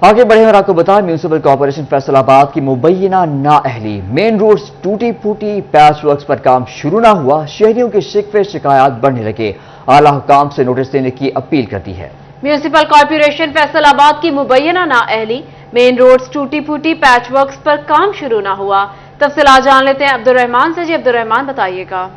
आगे बढ़े और आपको बताएं, म्यूनिसिपल कॉर्पोरेशन फैसलाबाद की मुबैना नाअहली, मेन रोड्स टूटी फूटी, पैच वर्क्स पर काम शुरू ना हुआ, शहरियों के शिकवे शिकायत बढ़ने लगे, आला हुकाम से नोटिस देने की अपील कर दी है। म्यूनिसिपल कॉर्पोरेशन फैसलाबाद की मुबैना नाअहली, मेन रोड्स टूटी फूटी, पैच वर्क्स पर काम शुरू ना हुआ। तफसीलात जान लेते हैं अब्दुर्रहमान से। जी अब्दुर्रहमान, बताइएगा।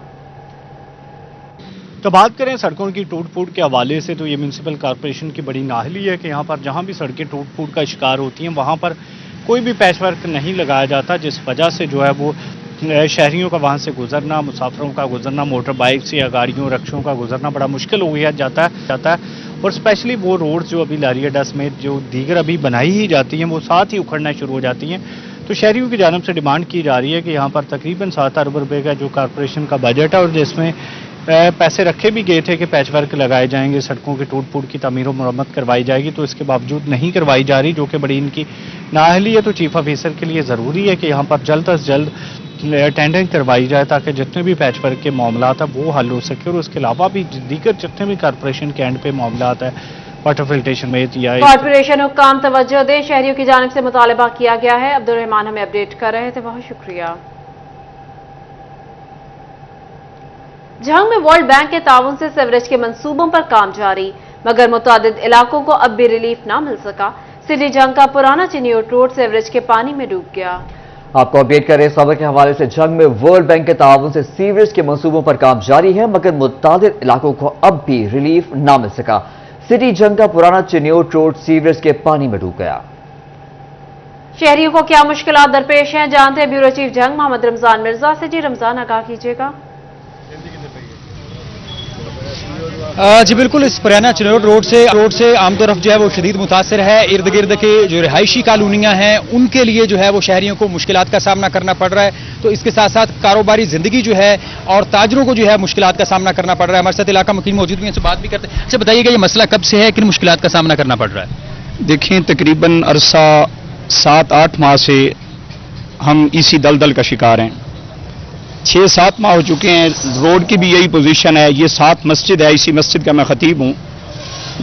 तो बात करें सड़कों की टूट फूट के हवाले से, तो ये म्यूनिसिपल कॉर्पोरेशन की बड़ी नाअहली है कि यहाँ पर जहाँ भी सड़कें टूट फूट का शिकार होती हैं वहाँ पर कोई भी पैच वर्क नहीं लगाया जाता, जिस वजह से जो है वो शहरियों का वहाँ से गुजरना, मुसाफिरों का गुजरना, मोटर बाइक्स या गाड़ियों रक्शों का गुजरना बड़ा मुश्किल हो गया जाता है। और स्पेशली वो रोड्स जो अभी लारियाडा समेत जो दीगर अभी बनाई ही जाती हैं वो साथ ही उखड़ना शुरू हो जाती हैं। तो शहरियों की जानिब से डिमांड की जा रही है कि यहाँ पर तकरीबन 7 अरब रुपए का जो कॉर्पोरेशन का बजट है और जिसमें पैसे रखे भी गए थे कि पैच वर्क लगाए जाएंगे, सड़कों की टूट फूट की तमीर और मरम्मत करवाई जाएगी, तो इसके बावजूद नहीं करवाई जा रही, जो कि बड़ी इनकी नाअहली है। तो चीफ ऑफिसर के लिए ज़रूरी है कि यहाँ पर जल्द अज जल्द टेंडरिंग करवाई जाए ताकि जितने भी पैच वर्क के मामलात हैं वो हल हो सके, और उसके अलावा भी दीगर जितने भी कॉर्पोरेशन के एंड पे मामलात है, वाटर फिल्ट्रेशन में या कॉर्पोरेशन हुक्काम तवज्जो दें, शहरियों की जानिब से मुतालबा किया गया है। अब्दुर्रहमान हमें अपडेट कर रहे थे, बहुत शुक्रिया। झंग में वर्ल्ड बैंक के ताउन से सीवरेज के मंसूबों पर काम जारी, मगर मुतादिद इलाकों को अब भी रिलीफ ना मिल सका। सिटी झंग का पुराना चिनियोट रोड सीवरेज के पानी में डूब गया। आपको अपडेट करें इस खबर के हवाले से। झंग में वर्ल्ड बैंक के ताउन से सीवरेज के मंसूबों पर काम जारी है, मगर मुतादिद इलाकों को अब भी रिलीफ ना मिल सका। सिटी झंग का पुराना चिनियोट रोड सीवरेज के पानी में डूब गया। शहरियों को क्या मुश्किलात दरपेश हैं, जानते हैं ब्यूरो चीफ झंग मोहम्मद रमजान मिर्जा से। जी रमजान, आगाह कीजिएगा। जी बिल्कुल, इस पुराना चिनियोट रोड से आमतौर जो है वो शदीद मुतासर है। इर्द गिर्द के जो रिहायशी कॉलोनियां हैं उनके लिए जो है वो शहरियों को मुश्किलात का सामना करना पड़ रहा है, तो इसके साथ साथ कारोबारी जिंदगी जो है और ताजरों को जो है मुश्किलात का सामना करना पड़ रहा है। हमारे साथ इलाका मुकीम मौजूद हैं, बात भी करते हैं। अच्छा बताइएगा, ये मसला कब से है, किन मुश्किलात का सामना करना पड़ रहा है? देखिए, तकरीबन अरसा 7-8 माह से हम इसी दलदल का शिकार हैं। 6-7 माह हो चुके हैं, रोड की भी यही पोजीशन है। ये 7 मस्जिद है, इसी मस्जिद का मैं खतीब हूँ।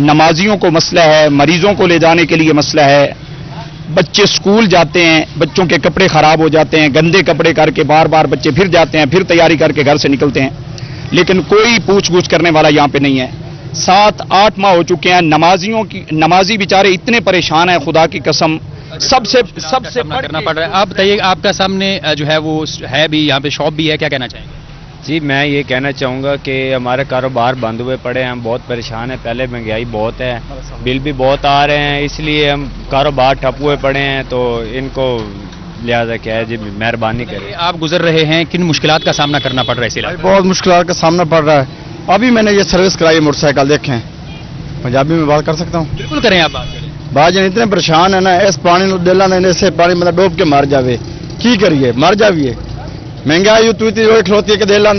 नमाजियों को मसला है, मरीजों को ले जाने के लिए मसला है, बच्चे स्कूल जाते हैं, बच्चों के कपड़े खराब हो जाते हैं, गंदे कपड़े करके बार बार बच्चे फिर जाते हैं, फिर तैयारी करके घर से निकलते हैं, लेकिन कोई पूछ गूछ करने वाला यहाँ पे नहीं है। 7-8 माह हो चुके हैं, नमाजी बेचारे इतने परेशान हैं, खुदा की कसम सबसे करना पड़ रहा है। आप बताइए, आपका सामने जो है वो है भी, यहाँ पे शॉप भी है, क्या कहना चाहेंगे? जी, मैं ये कहना चाहूँगा कि हमारे कारोबार बंद हुए पड़े हैं, हम बहुत परेशान हैं। पहले महंगाई बहुत है, बिल भी बहुत आ रहे हैं, इसलिए हम कारोबार ठप हुए पड़े हैं। तो इनको लिहाजा क्या है जी, मेहरबानी करें। आप गुजर रहे हैं, किन मुश्किलात का सामना करना पड़ रहा है इस इलाके में? बहुत मुश्किलात का सामना पड़ रहा है। अभी मैंने ये सर्विस कराई मोटरसाइकिल, देखें, पंजाबी में बात कर सकता हूँ? बिल्कुल करें, आप बात करें। भाजन इतने परेशान है ना, इस पानी डेला ने से पानी मतलब डूब के मर जावे, की करिए, मर जाइए। महंगाई तू खिलौती है कि डेला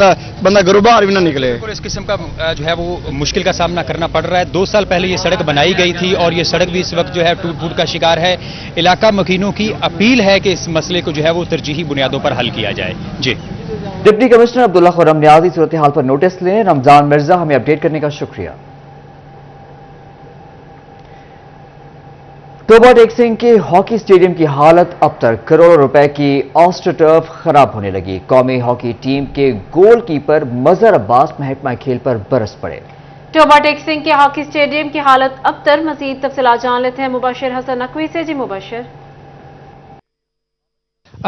बंदा घरों बाहर भी ना निकले। इस किस्म का जो है वो मुश्किल का सामना करना पड़ रहा है। 2 साल पहले ये सड़क बनाई गई थी और ये सड़क भी इस वक्त जो है टूट फूट का शिकार है। इलाका मकीनों की अपील है कि इस मसले को जो है वो तरजीही बुनियादों पर हल किया जाए। जी, डिप्टी कमिश्नर अब्दुल्ला खुर्रम नियाज़ी सूरत हाल पर नोटिस लें। रमजान मिर्जा, हमें अपडेट करने का शुक्रिया। तोबा टेक सिंह के हॉकी स्टेडियम की हालत अब तक करोड़ों रुपए की ऑस्ट्रोटर्फ खराब होने लगी। कौमी हॉकी टीम के गोलकीपर मजहर अब्बास महकमा खेल पर बरस पड़े। तोबा टेक सिंह के हॉकी स्टेडियम की हालत अबतर। मजीद तफसीलात जान लेते हैं मुबशर हसन नकवी से। जी मुबशर।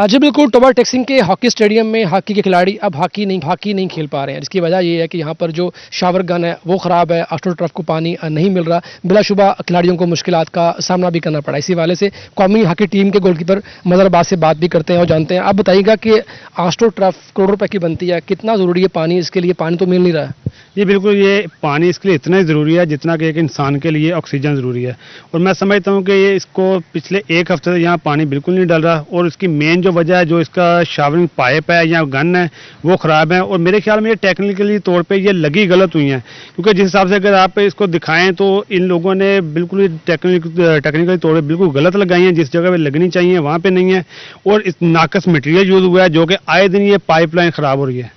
जी बिल्कुल, तोबा टेक सिंह के हॉकी स्टेडियम में हॉकी के खिलाड़ी अब हॉकी नहीं खेल पा रहे हैं। इसकी वजह यह है कि यहाँ पर जो शावर गन है वो ख़राब है, आस्ट्रो टर्फ को पानी नहीं मिल रहा। बिलाशुबा खिलाड़ियों को मुश्किलात का सामना भी करना पड़ा। इसी वाले से कौमी हॉकी टीम के गोलकीपर मजहर अब्बास से बात भी करते हैं और जानते हैं। आप बताइएगा कि आस्ट्रो टर्फ करोड़ों रुपए की बनती है, कितना ज़रूरी है पानी? इसके लिए पानी तो मिल नहीं रहा है। ये बिल्कुल, ये पानी इसके लिए इतना ही ज़रूरी है जितना कि एक इंसान के लिए ऑक्सीजन ज़रूरी है। और मैं समझता हूँ कि ये इसको पिछले 1 हफ्ते से यहाँ पानी बिल्कुल नहीं डल रहा, और इसकी मेन जो वजह है, जो इसका शावरिंग पाइप है या गन है वो ख़राब है। और मेरे ख्याल में ये टेक्निकली तौर पे ये लगी गलत हुई हैं, क्योंकि जिस हिसाब से अगर आप इसको दिखाएं तो इन लोगों ने बिल्कुल टेक्निकली तौर पर बिल्कुल गलत लगाई हैं। जिस जगह पर लगनी चाहिए वहाँ पर नहीं है, और इस नाकस मटीरियल यूज़ हुआ है जो कि आए दिन ये पाइपलाइन ख़राब हो रही है।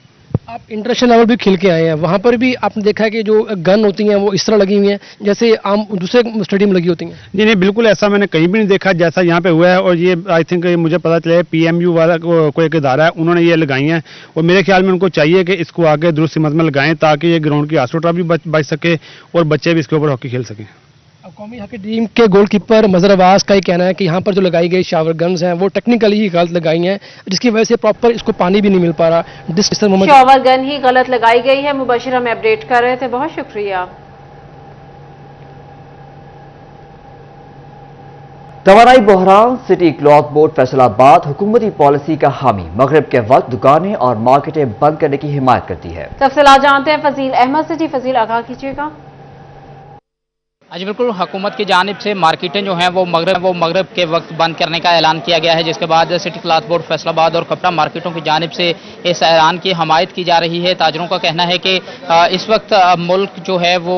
आप इंटरनेशनल लेवल भी खेल के आए हैं, वहाँ पर भी आपने देखा है कि जो गन होती हैं वो इस तरह लगी हुई हैं जैसे आम दूसरे स्टेडियम में लगी होती हैं? जी नहीं, बिल्कुल ऐसा मैंने कहीं भी नहीं देखा जैसा यहाँ पे हुआ है। और ये आई थिंक मुझे पता चला है PMU वाला कोई एक इदारा है, उन्होंने ये लगाई हैं और मेरे ख्याल में उनको चाहिए कि इसको आगे दुरुस्त सिमत में लगाएं ताकि ये ग्राउंड की आसोट्रा भी बच सके और बच्चे भी इसके ऊपर हॉकी खेल सकें। अब कौमी हॉकी टीम के गोलकीपर मजहर अब्बास का ही कहना है कि यहाँ पर जो लगाई गई शावर गन्स हैं वो टेक्निकली ही गलत लगाई हैं, जिसकी वजह से प्रॉपर इसको पानी भी नहीं मिल पा रहा। शावर गन ही गलत लगाई गई है। मुबशिर हमें अपडेट कर रहे थे, बहुत शुक्रिया। तवानाई बहरान सिटी क्लॉथ बोर्ड फैसलाबाद हुकूमती पॉलिसी का हामी, मगरिब के वक्त दुकानें और मार्केटें बंद करने की हिमायत करती है। तफसीलात जानते हैं फजील अहमद से। जी फजील, आगाह कीजिएगा। जी बिल्कुल, हुकूमत की जानिब से मार्केटें जो हैं वो मगरिब के वक्त बंद करने का ऐलान किया गया है, जिसके बाद सिटी क्लॉथ बोर्ड फैसलाबाद और कपड़ा मार्केटों की जानिब से इस ऐलान की हमायत की जा रही है। ताजरों का कहना है कि इस वक्त मुल्क जो है वो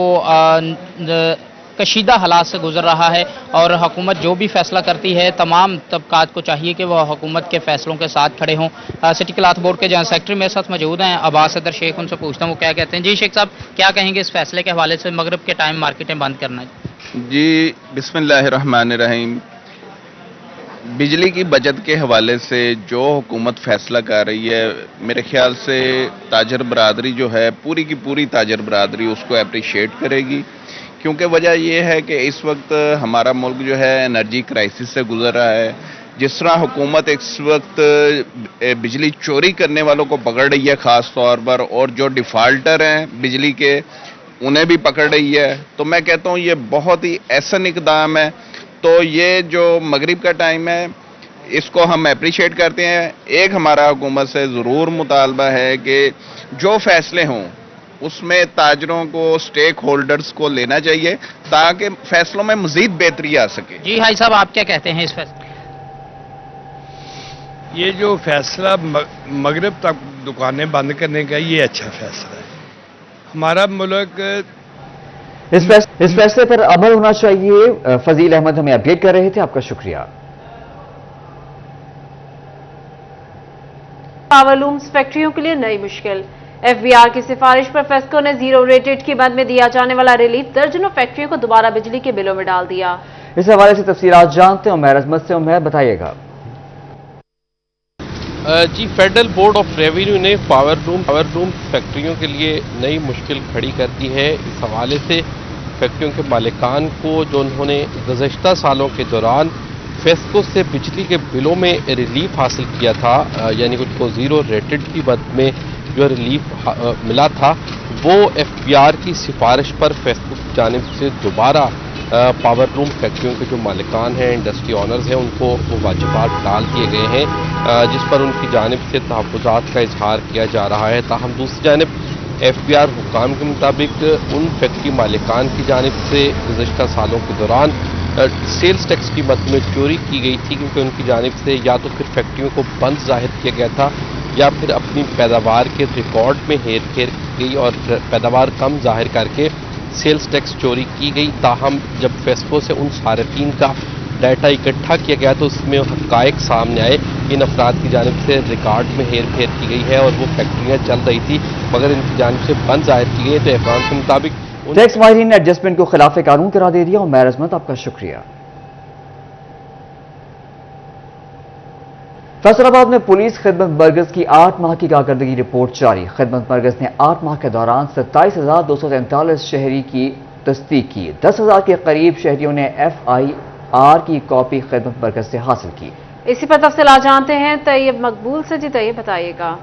कशीदा हालात से गुजर रहा है और हुकूमत जो भी फैसला करती है तमाम तबकात को चाहिए कि वह हुकूमत के फैसलों के साथ खड़े हों। सिटी क्लॉथ बोर्ड के जनरल सेक्रेटरी मेरे साथ मौजूद हैं, अब्बास सदर शेख, उनसे पूछता हूँ वो क्या कहते हैं। जी शेख साहब, क्या कहेंगे इस फैसले के हवाले से मगरिब के टाइम मार्केटें बंद करना? जी बिस्मिल्लाहिर्रहमानिर्रहीम। बिजली की बचत के हवाले से जो हुकूमत फैसला कर रही है, मेरे ख्याल से ताजर बरादरी जो है, पूरी की पूरी ताजर बरादरी उसको अप्रिशिएट करेगी, क्योंकि वजह यह है कि इस वक्त हमारा मुल्क जो है एनर्जी क्राइसिस से गुजर रहा है। जिस तरह हुकूमत इस वक्त बिजली चोरी करने वालों को पकड़ रही है ख़ास तौर पर, और जो डिफ़ाल्टर हैं बिजली के उन्हें भी पकड़ रही है, तो मैं कहता हूँ ये बहुत ही ऐसा इक़दाम है। तो ये जो मगरिब का टाइम है इसको हम अप्रिशिएट करते हैं। एक हमारा हुकूमत से ज़रूर मुतालबा है कि जो फैसले हों उसमें ताजरों को, स्टेक होल्डर्स को लेना चाहिए ताकि फैसलों में मजीद बेहतरी आ सके। जी हाई साहब, आप क्या कहते हैं इस फैसले? ये जो फैसला मगरिब तक दुकानें बंद करने का, ये अच्छा फैसला है। हमारा मुल्क इस फैसले पर अमल होना चाहिए। फजील अहमद हमें अपडेट कर रहे थे, आपका शुक्रिया। पावरलूम्स फैक्ट्रियों के लिए नई मुश्किल। FBR की सिफारिश पर फेस्को ने जीरो रेटेड की मद में दिया जाने वाला रिलीफ दर्जनों फैक्ट्रियों को दोबारा बिजली के बिलों में डाल दिया। इस हवाले से तफसीलात जानते हैं उमैर अजमत से। उमैर, बताइएगा। जी, फेडरल बोर्ड ऑफ रेवेन्यू ने पावर रूम फैक्ट्रियों के लिए नई मुश्किल खड़ी कर दी है। इस हवाले से फैक्ट्रियों के मालिकान को, जो उन्होंने गुज़श्ता सालों के दौरान फेस्को से बिजली के बिलों में रिलीफ हासिल किया था, यानी उनको जीरो रेटेड की मद में जो रिलीफ मिला था, वो FBR की सिफारिश पर फेस्को की जानिब से दोबारा पावर रूम फैक्ट्रियों के जो मालिकान हैं, इंडस्ट्री ऑनर्स हैं, उनको वो वाजिबात डाल दिए गए हैं, जिस पर उनकी जानिब से तहफ़्फ़ुज़ात का इजहार किया जा रहा है। ताहम दूसरी जानिब FBR हुकाम के मुताबिक उन फैक्ट्री मालिकान की जानिब से गुज़श्ता सालों के दौरान सेल्स टैक्स की मद में चोरी की गई थी, क्योंकि उनकी जानिब से या तो फिर फैक्ट्रियों को बंद ज़ाहिर किया गया था या फिर अपनी पैदावार के रिकॉर्ड में हेर फेर की गई और पैदावार कम जाहिर करके सेल्स टैक्स चोरी की गई। ताहम जब फेस्को से उन सारिफीन का डाटा इकट्ठा किया गया तो उसमें हक़ाइक़ सामने आए। इन अफराद की जानिब से रिकॉर्ड में हेर फेर की गई है और वो फैक्ट्रियाँ चल रही थी मगर इनकी जानिब से बंद जाहिर की गई। तो अफराद के मुताबिक टैक्स माहिरीन ने एडजस्टमेंट को खिलाफ कानून करार दे दिया। उमैर अजमत, आपका शुक्रिया। फैसलाबाद में पुलिस खिदमत मरकज की 8 माह की कारकर्दगी रिपोर्ट जारी। खिदमत मरकज ने 8 माह के दौरान 27,243 शहरी की तस्दीक की। 10,000 के करीब शहरियों ने FIR की कॉपी खिदमत मरकज से हासिल की। इसी पर तफसीलात जानते हैं तैयब मकबूल से। जी तैयब, बताइएगा।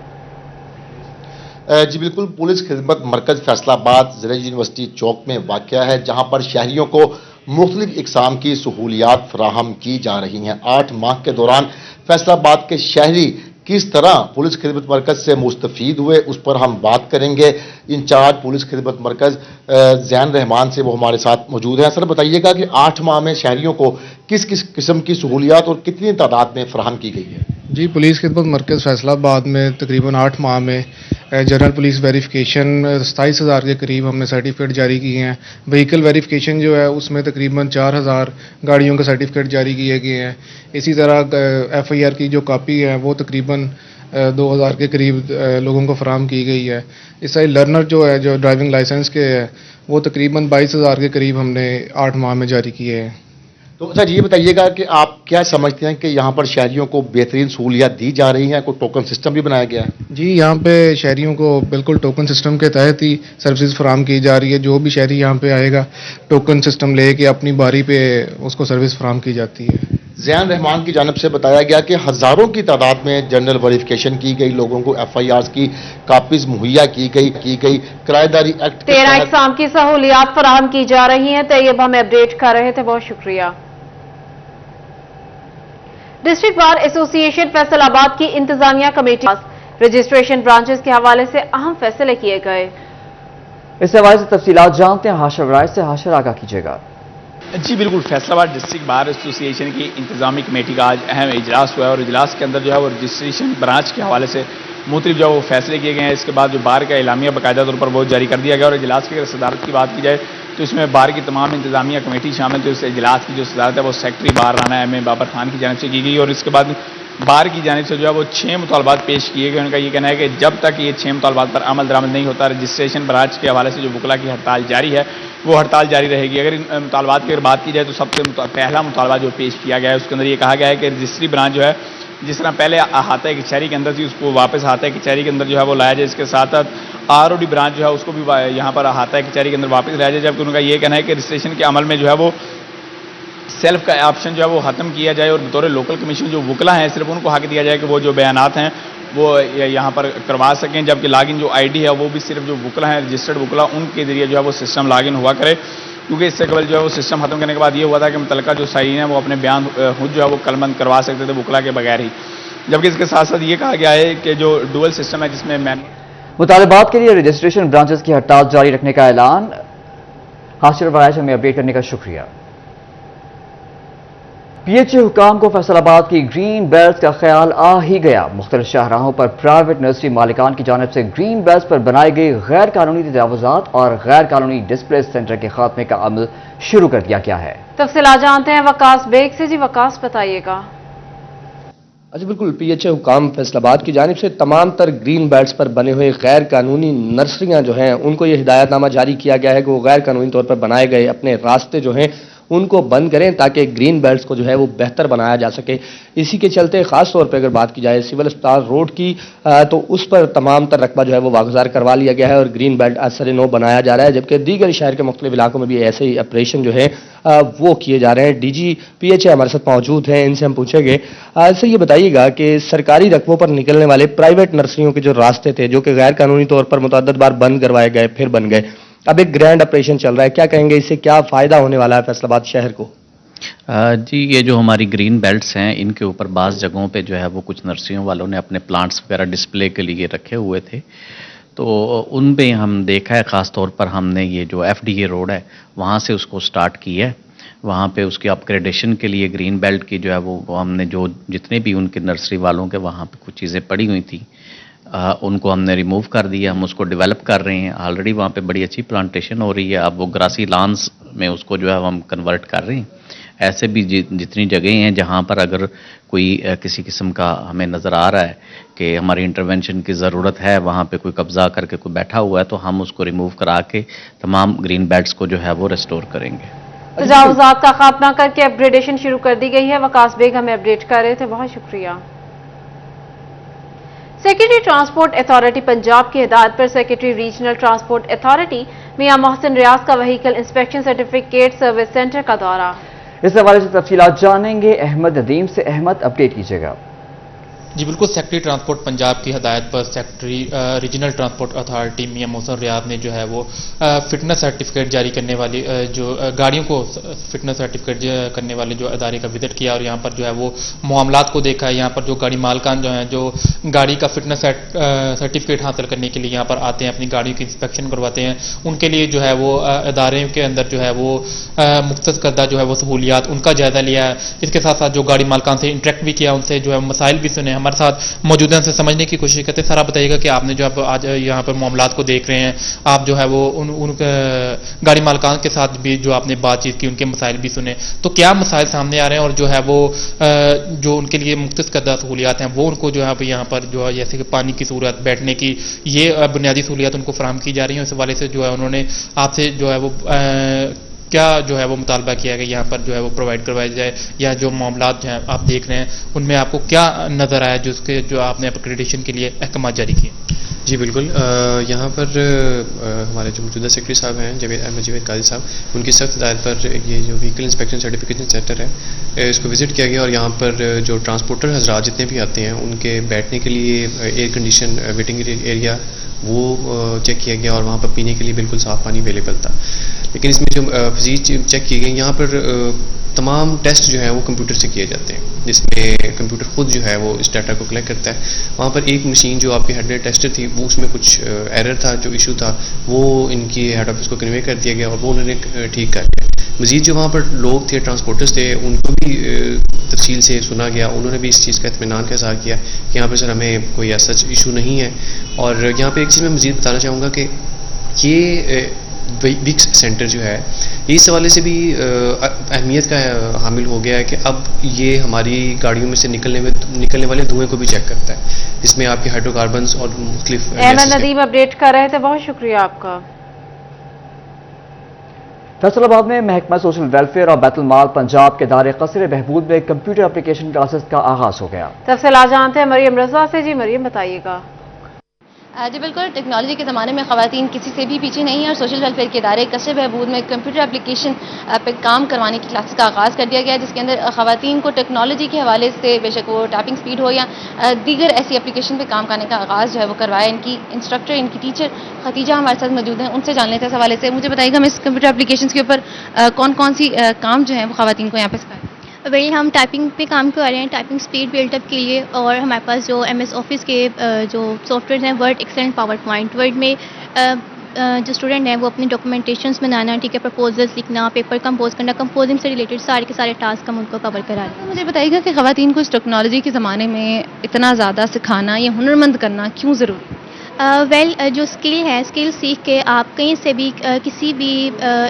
जी बिल्कुल, पुलिस खिदमत मरकज फैसलाबाद ज़िला यूनिवर्सिटी चौक में वाक़या है, जहाँ पर शहरियों को मुख्तलिफ इक़साम की सहूलियात फराहम की जा रही हैं। 8 माह के दौरान फैसलाबाद के शहरी किस तरह पुलिस खिदमत मरकज से मुस्तफ़ीद हुए, उस पर हम बात करेंगे। इंचार्ज पुलिस खिदमत मरकज ज़ैन रहमान से वो हमारे साथ मौजूद हैं। सर, बताइएगा कि 8 माह में शहरियों को किस किस किस्म की सहूलियात और कितनी तादाद में फराहम की गई है? जी, पुलिस खिदमत मरकज़ फैसलाबाद में तकरीबन 8 माह में जनरल पुलिस वेरिफिकेशन 27,000 के करीब हमने सर्टिफिकेट जारी किए हैं। व्हीकल वेरिफिकेशन जो है उसमें तकरीबन 4,000 गाड़ियों के सर्टिफिकेट जारी किए गए हैं। इसी तरह FIR की जो कापी है वो तकरीबन 2000 के करीब लोगों को फराहम की गई है। इस साइड लर्नर जो है, जो ड्राइविंग लाइसेंस के है, वो तकरीबन 22,000 के करीब हमने 8 माह में जारी किए हैं। तो अच्छा ये बताइएगा कि आप क्या समझते हैं कि यहाँ पर शहरियों को बेहतरीन सहूलियात दी जा रही हैं, कोई टोकन सिस्टम भी बनाया गया है? जी, यहाँ पे शहरियों को बिल्कुल टोकन सिस्टम के तहत ही सर्विसेज फराहम की जा रही है। जो भी शहरी यहाँ पे आएगा टोकन सिस्टम लेके अपनी बारी पे उसको सर्विस फराहम की जाती है। ज़ैन रहमान की जानिब से बताया गया कि हज़ारों की तादाद में जनरल वेरिफिकेशन की गई, लोगों को FIRs की कापीज मुहैया की गई किराएदारी एक्ट 13 इकसाम की सहूलियात फराहम की जा रही हैं। तैयब हमें अपडेट कर रहे थे, बहुत शुक्रिया। डिस्ट्रिक्ट बार एसोसिएशन फैसलाबाद की इंतजामिया कमेटी रजिस्ट्रेशन ब्रांचेस के हवाले से अहम फैसले किए गए। इस हवाले से तफसीलात जानते हैं हाशिर राय से। हाशिर, आगाह कीजिएगा। जी बिल्कुल, फैसलाबाद डिस्ट्रिक्ट बार एसोसिएशन की इंतजामी कमेटी का आज अहम इजलास हुआ है और इजलास के अंदर जो है वो रजिस्ट्रेशन ब्रांच के हवाले से मुख्तलिफ जो है वो फैसले किए गए हैं। इसके बाद जो बार का एलामिया बाकायदा तौर पर वो जारी कर दिया गया और इजलास की अगर सदारत की बात की जाए तो इसमें बार की तमाम इंतजामिया कमेटी शामिल थी। इस इजलास की जो सदारत है वो सेक्रेटरी बार राना M.A. बाबर खान की जानिब से की गई और इसके बाद बार की जानिब से जो है वो 6 मुतालबात पेश किए गए। उनका ये कहना है कि जब तक ये 6 मुतालबात पर अमल दरामद नहीं होता, रजिस्ट्रेशन ब्रांच के हवाले से जो वकला की हड़ताल जारी है वो हड़ताल जारी रहेगी। अगर इन मुतालबात की अगर बात की जाए तो सबसे पहला मुतालबा जो पेश किया गया है उसके अंदर ये कहा गया है कि रजिस्ट्री ब्रांच जो है जिस तरह पहले अहाता कचहरी के अंदर थी उसको वापस अहाता कचहरी के अंदर जो है वो लाया जाए। इसके साथ साथ ROD ब्रांच जो है उसको भी यहाँ पर अहाता कचहरी के अंदर वापस लाया जाए। जबकि उनका ये कहना है कि रजिस्ट्रेशन के अमल में जो है वो सेल्फ का ऑप्शन जो है वो ख़त्म किया जाए और बतौर लोकल कमीशन जो वकला हैं सिर्फ उनको हक दिया जाए कि वो जो बयानात हैं वो यहाँ पर करवा सकें। जबकि लॉगिन जो ID है वो भी सिर्फ जो वकला हैं, रजिस्टर्ड वकला, उनके जरिए जो है वो सिस्टम लॉगिन हुआ करे। क्योंकि इससे कबल जो है वो सिस्टम खत्म करने के बाद ये हुआ था कि मुतलका जो साइन है वो अपने बयान खुद जो है वो कलमबंद करवा सकते थे वकला के बगैर ही। जबकि इसके साथ साथ ये कहा गया है कि जो डुअल सिस्टम है जिसमें मुतालबात के लिए रजिस्ट्रेशन ब्रांचेस की हड़ताल जारी रखने का ऐलान। हाशिर राय हमें अपडेट करने का शुक्रिया। PHA हुकाम को फैसलाबाद की ग्रीन बेल्ट का ख्याल आ ही गया। मुख्तलिफ शाहराहों पर प्राइवेट नर्सरी मालिकान की जानिब से ग्रीन बेल्ट पर बनाई गई गैर कानूनी तजावुजात और गैर कानूनी डिस्प्ले सेंटर के खात्मे का अमल शुरू कर दिया गया है। तफसीलात जानते हैं वकास बेग से। जी वकास, बताइएगा। जी बिल्कुल, PHA हुकाम फैसलाबाद की जानिब से तमाम तर ग्रीन बेल्ट्स पर बने हुए गैर कानूनी नर्सरियां जो हैं उनको ये हिदायतनामा जारी किया गया है कि वो गैर कानूनी तौर पर बनाए गए अपने रास्ते जो हैं उनको बंद करें ताकि ग्रीन बेल्ट्स को जो है वो बेहतर बनाया जा सके। इसी के चलते ख़ास तौर पर अगर बात की जाए सिविल अस्पताल रोड की तो उस पर तमाम तर रकबा जो है वो वागुजार करवा लिया गया है और ग्रीन बेल्ट असर नो बनाया जा रहा है। जबकि दीगर शहर के मुख्तलिफ इलाकों में भी ऐसे ही ऑपरेशन जो है वो किए जा रहे हैं। DG PHA हमारे साथ मौजूद हैं, इनसे हम पूछेंगे। सर ये बताइएगा कि सरकारी रकबों पर निकलने वाले प्राइवेट नर्सरियों के जो रास्ते थे जो कि गैर कानूनी तौर पर मुतअद्दिद बार बंद करवाए गए फिर बन गए, अब एक ग्रैंड ऑपरेशन चल रहा है, क्या कहेंगे, इससे क्या फ़ायदा होने वाला है फैसलाबाद शहर को? जी, ये जो हमारी ग्रीन बेल्ट्स हैं इनके ऊपर बाज़ जगहों पे जो है वो कुछ नर्सरियों वालों ने अपने प्लांट्स वगैरह डिस्प्ले के लिए रखे हुए थे, तो उन पे हम देखा है। ख़ास तौर पर हमने ये जो FDA रोड है वहाँ से उसको स्टार्ट किया है। वहाँ पे उसकी अपग्रेडेशन के लिए ग्रीन बेल्ट की जो है वो हमने जो जितने भी उनके नर्सरी वालों के वहाँ पे कुछ चीज़ें पड़ी हुई थी उनको हमने रिमूव कर दिया। हम उसको डेवलप कर रहे हैं। ऑलरेडी वहाँ पे बड़ी अच्छी प्लांटेशन हो रही है। अब वो ग्रासी लॉन्स में उसको जो है हम कन्वर्ट कर रहे हैं। ऐसे भी जितनी जगह हैं जहाँ पर अगर कोई किसी किस्म का हमें नज़र आ रहा है कि हमारी इंटरवेंशन की ज़रूरत है, वहाँ पे कोई कब्ज़ा करके कोई बैठा हुआ है, तो हम उसको रिमूव करा के तमाम ग्रीन बेल्ट्स को जो है वो रिस्टोर करेंगे। तजावुजात का खात्मा करके अपग्रेडेशन शुरू कर दी गई है। वकास बेग हमें अपडेट कर रहे थे, बहुत शुक्रिया। सेक्रेटरी ट्रांसपोर्ट अथॉरिटी पंजाब की हिदायत पर सेक्रेटरी रीजनल ट्रांसपोर्ट अथॉरिटी मियां मोहसिन रियाज का vehicle inspection certificate service centre का दौरा। इस हवाले से तफसीलात जानेंगे अहमद नदीम से। अहमद, अपडेट कीजिएगा। जी बिल्कुल, सेक्रेटरी ट्रांसपोर्ट पंजाब की हदायत पर सेक्रेटरी रीजनल ट्रांसपोर्ट अथॉरिटी मियां मोहसिन रियाज ने जो है वो फिटनेस सर्टिफिकेट जारी करने वाली जो गाड़ियों को फिटनेस सर्टिफिकेट करने वाले जो अदारे का विजिट किया और यहाँ पर जो है वो मामलात को देखा है। यहाँ पर जो गाड़ी मालकान जो हैं जो गाड़ी का फिटनेस सर्टिफिकेट हासिल करने के लिए यहाँ पर आते हैं, अपनी गाड़ियों की इंस्पेक्शन करवाते हैं, उनके लिए जो है वो अदारे के अंदर जो है वो मुख्तस करदा जो है वो सहूलियात उनका जायजा लिया है। इसके साथ साथ जो गाड़ी मालकान से इंटरेक्ट भी किया, उनसे जो है मसाइल भी सुने। हमारे साथ मौजूद हैं, उनसे समझने की कोशिश करते हैं। सर आप बताइएगा कि आपने जो आप आज यहाँ पर मामलात को देख रहे हैं, आप जो है वो उन गाड़ी मालिकान के साथ भी जो आपने बातचीत की, उनके मसाइल भी सुने, तो क्या मसाइल सामने आ रहे हैं और जो है वो जो उनके लिए मुख्तस करदा सहूलियात हैं वो उनको जो है यहाँ पर जो है जैसे कि पानी की सहूलियत, बैठने की, ये बुनियादी सहूलियत उनको फराहम की जा रही हैं? इस हवाले से जो है उन्होंने आपसे जो है वो क्या जो है वो मुतालबा किया कि यहाँ पर जो है वो प्रोवाइड करवाया जाए, या जो मामलात जो हैं आप देख रहे हैं उनमें आपको क्या नज़र आया जिसके जो आपने एक्रेडिटेशन के लिए अहकाम जारी किए? जी बिल्कुल, यहाँ पर हमारे जो मौजूदा सेक्रेटरी साहब हैं जावेद काजी साहब, उनकी सख्त हिदायत पर ये जो व्हीकल इंस्पेक्शन सर्टिफिकेशन सेंटर है इसको विज़िट किया गया और यहाँ पर जो ट्रांसपोर्टर हजरात जितने भी आते हैं उनके बैठने के लिए एयर कंडीशन वेटिंग एरिया वो चेक किया गया और वहाँ पर पीने के लिए बिल्कुल साफ़ पानी अवेलेबल था। लेकिन इसमें जो फजीज चेक की गई, यहाँ पर तमाम टेस्ट जो है वो कंप्यूटर से किए जाते हैं, जिसमें कंप्यूटर खुद जो है वो इस डाटा को कलेक्ट करता है। वहाँ पर एक मशीन जो आपकी हेड टेस्टर थी वो उसमें कुछ एरर था, जो इशू था वो इनकी हेड ऑफिस को कन्वे कर दिया गया और वो उन्होंने ठीक कर दिया। मज़ीद जो वहाँ पर लोग थे, ट्रांसपोर्टर्स थे, उनको भी तफसील से सुना गया, उन्होंने भी इस चीज़ का इत्मीनान का इज़हार किया कि यहाँ पर सर हमें कोई ऐसा इशू नहीं है। और यहाँ पर एक चीज़ मैं मज़ीद बताना चाहूँगा कि ये विक्स सेंटर जो है ये इस हवाले से भी अहमियत का हामिल हो गया है कि अब ये हमारी गाड़ियों में से निकलने वाले धुएं को भी चेक करता है, जिसमें आपके हाइड्रोकार्बन्स और मुख्तलिफ नदीम अपडेट कर रहे थे, बहुत शुक्रिया आपका। फैसलाबाद में महकमा सोशल वेलफेयर और बैतुल माल पंजाब के दायरे क़स्र बहबूद में कंप्यूटर एप्लीकेशन क्लासेस का आगाज हो गया। तफसीलात जानते हैं मरियम रजा से। जी मरियम बताइएगा। जी बिल्कुल, टेक्नोलॉजी के ज़माने में ख़वातीन किसी से भी पीछे नहीं है और सोशल वेलफेयर के इदारे क़स्र बहबूद में कंप्यूटर एप्लीकेशन पर काम करवाने की क्लासेस का आगाज़ कर दिया गया है, जिसके अंदर ख़वातीन को टेक्नोलॉजी के हवाले से बेशक वो टाइपिंग स्पीड हो या दीगर ऐसी एप्लीकेशन पर काम करने का आगाज़ जो है वो करवाया। इनकी इंस्ट्रक्टर, इनकी टीचर खतीजा हमारे साथ मौजूद हैं, उनसे जान लेते हैं इस हवाले से। मुझे बताइएगा हम इस कंप्यूटर एप्लीकेशन के ऊपर कौन कौन सी काम जो है वो ख़वातीन को यहाँ पर सिखाएं? वही हम टाइपिंग पे काम कर रहे हैं, टाइपिंग स्पीड बिल्डअप के लिए, और हमारे पास जो MS ऑफिस के जो सॉफ्टवेयर हैं, Word, Excel, PowerPoint. Word में जो स्टूडेंट हैं वो अपनी डॉक्यूमेंटेशंस बनाना, ठीक है, प्रपोजल्स लिखना, पेपर कंपोज करना, कंपोजिंग से रिलेटेड सारे के सारे टास्क हम उनको कवर करा रहे हैं। मुझे बताइएगा कि ख़वातीन को इस टेक्नोलॉजी के ज़माने में इतना ज़्यादा सिखाना या हुनरमंद करना क्यों ज़रूरी? जो स्किल है, स्किल सीख के आप कहीं से भी किसी भी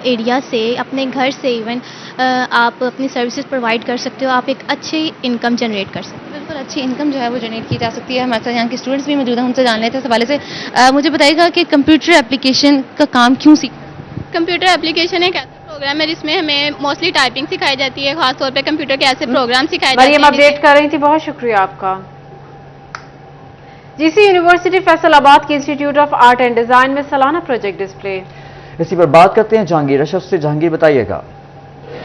एरिया से, अपने घर से इवन आप अपनी सर्विसेज प्रोवाइड कर सकते हो, आप एक अच्छी इनकम जनरेट कर सकते हो। बिल्कुल, अच्छी इनकम जो है वो जनरेट की जा सकती है। हमारे साथ यहाँ के स्टूडेंट्स भी मौजूद हैं, उनसे जान लेते हैं इस हवाले से। मुझे बताइएगा कि कंप्यूटर एप्लीकेशन का काम क्यों सीख? कंप्यूटर एप्लीकेशन एक ऐसा प्रोग्राम है जिसमें हमें मोस्टली टाइपिंग सिखाई जाती है, खासतौर पर कंप्यूटर के ऐसे प्रोग्राम सिखाए जाते हैं। मरियम अपडेट कर रही थी, बहुत शुक्रिया आपका। जीसी यूनिवर्सिटी फैसलाबाद के institute of art and design में सालाना प्रोजेक्ट डिस्प्ले। इसी पर बात करते हैं जहांगीर अशरफ से। जहांगीर बताइएगा।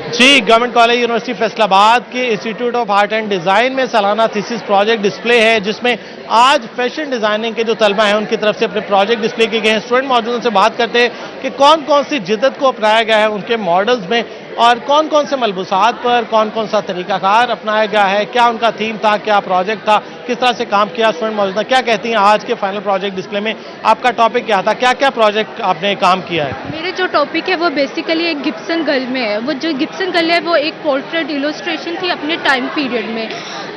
जी, गवर्नमेंट कॉलेज यूनिवर्सिटी फैसलाबाद के institute of art and design में सालाना थीसिस प्रोजेक्ट डिस्प्ले है, जिसमें आज फैशन डिज़ाइनिंग के जो तलबा हैं उनकी तरफ से अपने प्रोजेक्ट डिस्प्ले किए गए हैं। स्टूडेंट मौजूद उनसे बात करते हैं कि कौन कौन सी जिद्दत को अपनाया गया है उनके मॉडल्स में और कौन कौन से मलबूसात पर कौन कौन सा तरीकाकार अपनाया गया है, क्या उनका थीम था, क्या प्रोजेक्ट था, किस तरह से काम किया। स्टूडेंट मौजूद क्या कहती हैं आज के फाइनल प्रोजेक्ट डिस्प्ले में आपका टॉपिक क्या था, क्या क्या प्रोजेक्ट आपने काम किया है? मेरे जो टॉपिक है वो बेसिकली एक गिब्सन गर्ल में है। वो जो गिब्सन गर्ल है वो एक पोर्ट्रेट इलस्ट्रेशन थी अपने टाइम पीरियड में,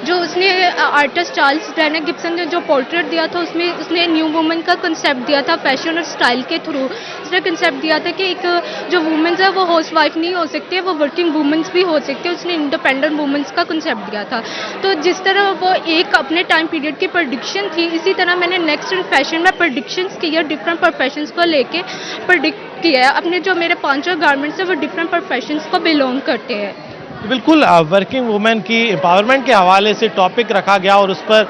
जो उसने आर्टिस्ट चार्ल्स डैना गिब्सन ने जो पोर्ट्रेट दिया था उसमें उसने न्यू वुमेन का कंसेप्ट दिया था, फैशन और स्टाइल के थ्रू उसने कंसेप्ट दिया था कि एक जो वुमेन्स है वो हाउस वाइफ नहीं हो सकती है, वो वर्किंग वुमेन्स भी हो सकती है। उसने इंडिपेंडेंट वुमेन्स का कंसेप्ट दिया था। तो जिस तरह वो एक अपने टाइम पीरियड की प्रेडिक्शन थी, इसी तरह मैंने नेक्स्ट इन फैशन में प्रेडिक्शंस की है, डिफरेंट प्रोफेशंस को लेके प्रेडिक्ट किया है। अपने जो मेरे 5 गारमेंट्स है वो डिफरेंट प्रोफेशंस को बिलोंग करते हैं। बिल्कुल, वर्किंग वुमेन की एम्पावरमेंट के हवाले से टॉपिक रखा गया और उस पर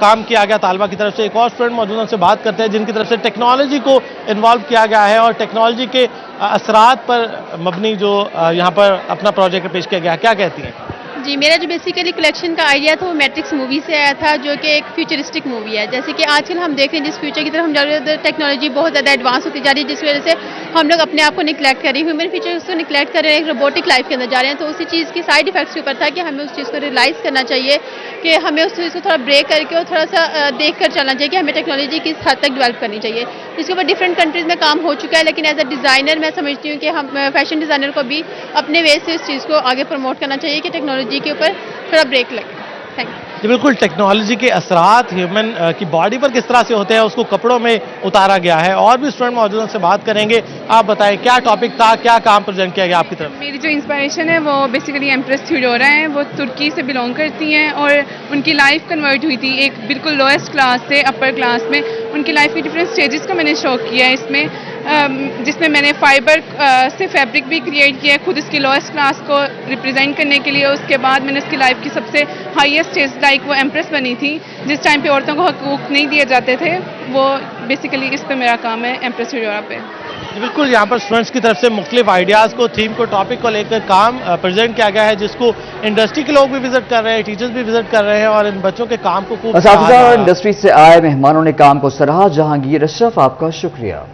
काम किया गया तालबा की तरफ से। एक और स्टूडेंट मौजूद उनसे बात करते हैं जिनकी तरफ से टेक्नोलॉजी को इन्वॉल्व किया गया है और टेक्नोलॉजी के असरात पर मबनी जो यहाँ पर अपना प्रोजेक्ट पेश किया गया, क्या कहती हैं? जी, मेरा जो बेसिकली कलेक्शन का आइडिया था वो मैट्रिक्स मूवी से आया था, जो कि एक फ्यूचरिस्टिक मूवी है। जैसे कि आजकल हम देख रहे हैं जिस फ्यूचर की तरफ हम जा रहे हैं, टेक्नोलॉजी बहुत ज़्यादा एडवांस होती जा रही है, जिस वजह से हम लोग अपने आप को निगलेक्ट कर रहे हैं, ह्यूमन फीचर्स को निगलेक्ट कर रहे हैं, एक रोबोटिक लाइफ के अंदर जा रहे हैं। तो उसी चीज़ की साइड इफेक्ट्स के ऊपर था कि हमें उस चीज़ को रियलाइज़ करना चाहिए कि हमें उस चीज़ को थोड़ा ब्रेक करके और थोड़ा सा देख कर चलना चाहिए कि हमें टेक्नोलॉजी किस हद तक डेवलप करनी चाहिए। इसके ऊपर डिफरेंट कंट्रीज़ में काम हो चुका है, लेकिन एज अ डिज़ाइनर मैं समझती हूँ कि हम फैशन डिज़ाइनर को भी अपने वे से इस चीज़ को आगे प्रमोट करना चाहिए कि टेक्नोलॉजी के ऊपर थोड़ा ब्रेक लगे। थैंक जी बिल्कुल, टेक्नोलॉजी के असरात ह्यूमन की बॉडी पर किस तरह से होते हैं उसको कपड़ों में उतारा गया है। और भी स्टूडेंट मौजूद हैं, उनसे बात करेंगे। आप बताएं क्या टॉपिक था, क्या काम प्रेजेंट किया गया आपकी तरफ? मेरी जो इंस्पिरेशन है वो बेसिकली एम्प्रेस थियोडोरा है। वो तुर्की से बिलोंग करती हैं और उनकी लाइफ कन्वर्ट हुई थी एक बिल्कुल लोएस्ट क्लास से अपर क्लास में। उनकी लाइफ की डिफरेंट स्टेजेस को मैंने शो किया है इसमें, जिसमें मैंने फाइबर से फैब्रिक भी क्रिएट किया है खुद इसकी लोएस्ट क्लास को रिप्रेजेंट करने के लिए। उसके बाद मैंने उसकी लाइफ की सबसे हाईएस्ट स्टेज लाइक वो एम्प्रेस बनी थी जिस टाइम पे औरतों को हकूक नहीं दिए जाते थे। वो बेसिकली इस पे मेरा काम है एम्प्रेस थियोडोरा पे। बिल्कुल, यहाँ पर स्टूडेंट्स की तरफ से मुख्तलिफ आइडियाज़ को, थीम को, टॉपिक को लेकर काम प्रेजेंट किया गया है, जिसको इंडस्ट्री के लोग भी विजिट कर रहे हैं, टीचर्स भी विजिट कर रहे हैं और इन बच्चों के काम को खूब असातिज़ा और इंडस्ट्री से आए मेहमानों ने काम को सराहा। जहांगीर अशरफ, आपका शुक्रिया।